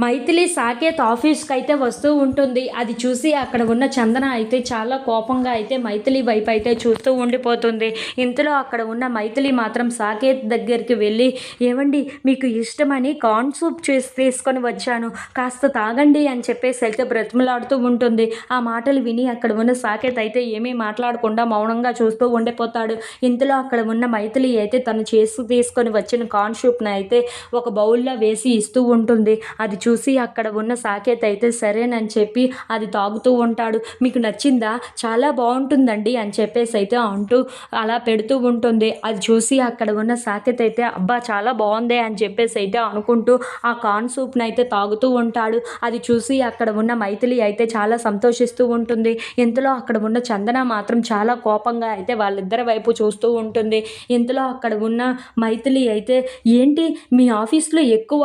మైథిలి సాకేత్ ఆఫీస్కి అయితే వస్తూ ఉంటుంది. అది చూసి అక్కడ ఉన్న చందన అయితే చాలా కోపంగా అయితే మైథిలి వైపు అయితే చూస్తూ ఉండిపోతుంది. ఇంతలో అక్కడ ఉన్న మైథిలి మాత్రం సాకేత్ దగ్గరికి వెళ్ళి, ఏవండి మీకు ఇష్టమని కార్న్ సూప్ చేసి తీసుకొని వచ్చాను, కాస్త తాగండి అని చెప్పేసి అయితే బ్రతిమలాడుతూ ఉంటుంది. ఆ మాటలు విని అక్కడ ఉన్న సాకేత్ అయితే ఏమీ మాట్లాడకుండా మౌనంగా చూస్తూ ఉండిపోతాడు. ఇంతలో అక్కడ ఉన్న మైథిలి అయితే తను చేసి తీసుకొని వచ్చిన కార్న్ సూప్ని అయితే ఒక బౌల్లో వేసి ఇస్తూ ఉంటుంది. అది చూసి అక్కడ ఉన్న సాకేత్ అయితే సరేనని చెప్పి అది తాగుతూ ఉంటాడు. మీకు నచ్చిందా, చాలా బాగుంటుందండి అని చెప్పేసి అయితే అంటూ అలా పెడుతూ ఉంటుంది. అది చూసి అక్కడ ఉన్న సాకేత్ అయితే అబ్బా చాలా బాగుంది అని చెప్పేసి అయితే అనుకుంటూ ఆ కార్న్ సూప్ని అయితే తాగుతూ ఉంటాడు. అది చూసి అక్కడ ఉన్న మైథిలి అయితే చాలా సంతోషిస్తూ ఉంటుంది. ఇంతలో అక్కడ ఉన్న చందన మాత్రం చాలా కోపంగా అయితే వాళ్ళిద్దరి వైపు చూస్తూ ఉంటుంది. ఇంతలో అక్కడ ఉన్న మైథిలి అయితే, ఏంటి మీ ఆఫీస్లో ఎక్కువ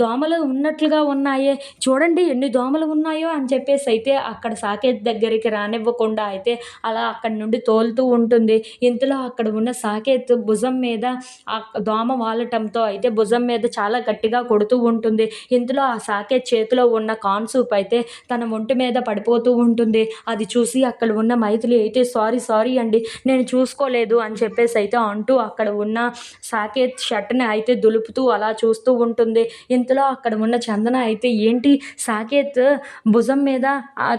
దోమలు ఉన్నట్లుగా ఉన్నాయే, చూడండి ఎన్ని దోమలు ఉన్నాయో అని చెప్పేసి అయితే అక్కడ సాకేత్ దగ్గరికి రానివ్వకుండా అయితే అలా అక్కడి నుండి తోలుతూ ఉంటుంది. ఇంతలో అక్కడ ఉన్న సాకేత్ భుజం మీద ఆ దోమ వాలటంతో అయితే భుజం మీద చాలా గట్టిగా కొడుతూ ఉంటుంది. ఇంతలో ఆ సాకేత్ చేతిలో ఉన్న కార్న్ సూప్ అయితే తన ఒంటి మీద పడిపోతూ ఉంటుంది. అది చూసి అక్కడ ఉన్న మైథిలి అయితే సారీ సారీ అండి, నేను చూసుకోలేదు అని చెప్పేసి అయితే అంటూ అక్కడ ఉన్న సాకేత్ షర్ట్ని అయితే దులుపుతూ అలా చూస్తూ ఉంటుంది. ఇంతలో అక్కడ ఉన్న చందన అయితే, ఏంటి సాకేత్ భుజం మీద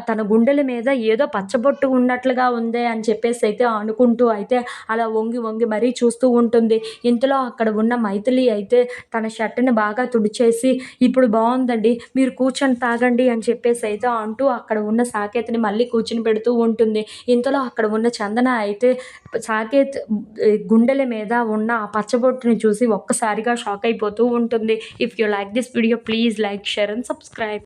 తన గుండెల మీద ఏదో పచ్చబొట్టు ఉన్నట్లుగా ఉందే అని చెప్పేసి అయితే అనుకుంటూ అయితే అలా వంగి వంగి మరీ చూస్తూ ఉంటుంది. ఇంతలో అక్కడ ఉన్న మైథిలి అయితే తన షర్ట్ని బాగా తుడిచేసి, ఇప్పుడు బాగుందండి మీరు కూర్చొని తాగండి అని చెప్పేసి అయితే అంటూ అక్కడ ఉన్న సాకేత్ని మళ్ళీ కూర్చుని పెడుతూ ఉంటుంది. ఇంతలో అక్కడ ఉన్న చందన అయితే సాకేత్ గుండెల మీద ఉన్న ఆ పచ్చబొట్టుని చూసి ఒక్కసారిగా షాక్ అయిపోతూ ఉంటుంది. If you like this video please like, share and subscribe.